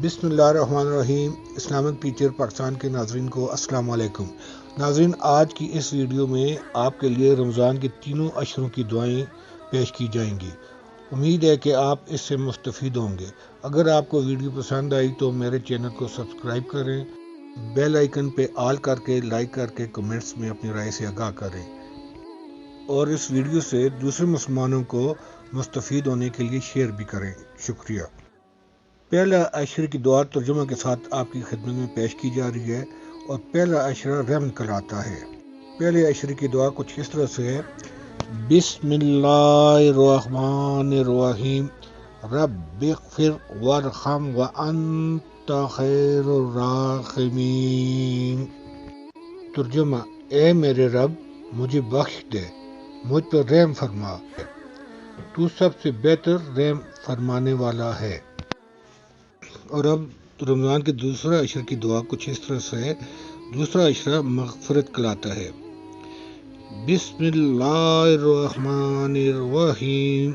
بسم اللہ الرحمن الرحیم۔ اسلامک ٹیچر پاکستان کے ناظرین کو السلام علیکم۔ ناظرین، آج کی اس ویڈیو میں آپ کے لیے رمضان کے تینوں اشروں کی دعائیں پیش کی جائیں گی۔ امید ہے کہ آپ اس سے مستفید ہوں گے۔ اگر آپ کو ویڈیو پسند آئی تو میرے چینل کو سبسکرائب کریں، بیل آئیکن پہ آل کر کے لائک کر کے کمنٹس میں اپنی رائے سے آگاہ کریں اور اس ویڈیو سے دوسرے مسلمانوں کو مستفید ہونے کے لیے شیئر بھی کریں۔ شکریہ۔ پہلا عشرے کی دعا ترجمہ کے ساتھ آپ کی خدمت میں پیش کی جا رہی ہے اور پہلا عشرہ رحمت کہلاتا ہے۔ پہلے عشرے کی دعا کچھ اس طرح سے ہے: بسم اللہ الرحمن الرحیم، رب اغفر وارحم وانت خیر الراحمین۔ ترجمہ: اے میرے رب، مجھے بخش دے، مجھ پر رحم فرما، تو سب سے بہتر رحم فرمانے والا ہے۔ اور اب رمضان کے دوسرا عشرہ کی دعا کچھ اس طرح سے ہے۔ دوسرا عشرہ مغفرت کہلاتا ہے۔ بسم اللہ الرحمن الرحیم،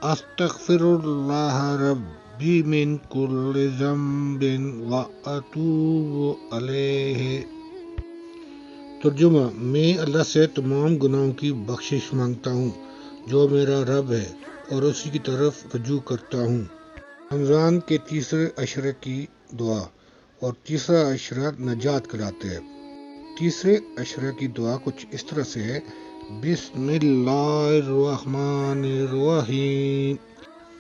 استغفر اللہ ربی من کل ذنب واتوب الیہ۔ ترجمہ: میں اللہ سے تمام گناہوں کی بخشش مانگتا ہوں جو میرا رب ہے اور اسی کی طرف رجوع کرتا ہوں۔ رمضان کے تیسرے عشرے کی دعا اور تیسرا عشرہ نجات کہلاتا ہے۔ تیسرے عشرے کی دعا کچھ اس طرح سے ہے: بسم اللہ الرحمن الرحیم،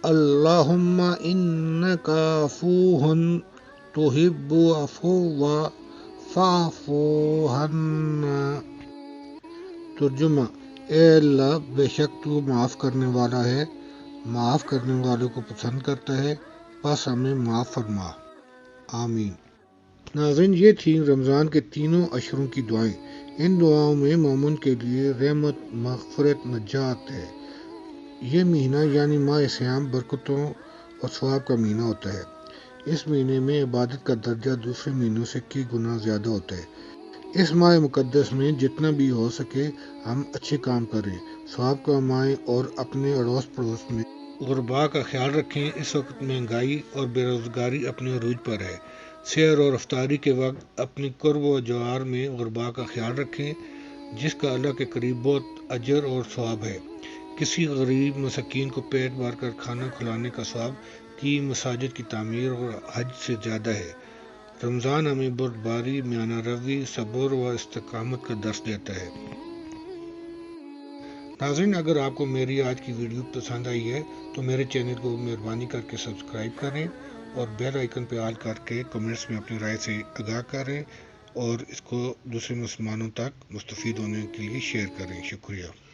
اللہم انک عفو تحب العفو فاعف عنا۔ ترجمہ: اے اللہ، بے شک تو معاف کرنے والا ہے، معاف کرنے والوں کو پسند کرتا ہے، بس ہمیں معاف فرما۔ آمین۔ ناظرین، یہ تھیں رمضان کے تینوں عشروں کی دعائیں۔ ان دعاؤں میں مومن کے لیے رحمت، مغفرت، نجات ہے۔ یہ مہینہ یعنی ماہ صیام برکتوں اور ثواب کا مہینہ ہوتا ہے۔ اس مہینے میں عبادت کا درجہ دوسرے مہینوں سے کئی گنا زیادہ ہوتا ہے۔ اس ماہ مقدس میں جتنا بھی ہو سکے ہم اچھے کام کریں، ثواب کمائیں اور اپنے اڑوس پڑوس میں غرباء کا خیال رکھیں۔ اس وقت مہنگائی اور بے روزگاری اپنے عروج پر ہے۔ سحر اور افطاری کے وقت اپنی قرب و جوار میں غرباء کا خیال رکھیں، جس کا اللہ کے قریب بہت اجر اور ثواب ہے۔ کسی غریب مسکین کو پیٹ بھر کر کھانا کھلانے کا ثواب کی مساجد کی تعمیر اور حج سے زیادہ ہے۔ رمضان ہمیں بردباری، میانہ روی، صبر و استقامت کا درس دیتا ہے۔ ناظرین، اگر آپ کو میری آج کی ویڈیو پسند آئی ہے تو میرے چینل کو مہربانی کر کے سبسکرائب کریں اور بیل آئیکن پہ آل کر کے کمنٹس میں اپنی رائے سے آگاہ کریں اور اس کو دوسرے مسلمانوں تک مستفید ہونے کے لیے شیئر کریں۔ شکریہ۔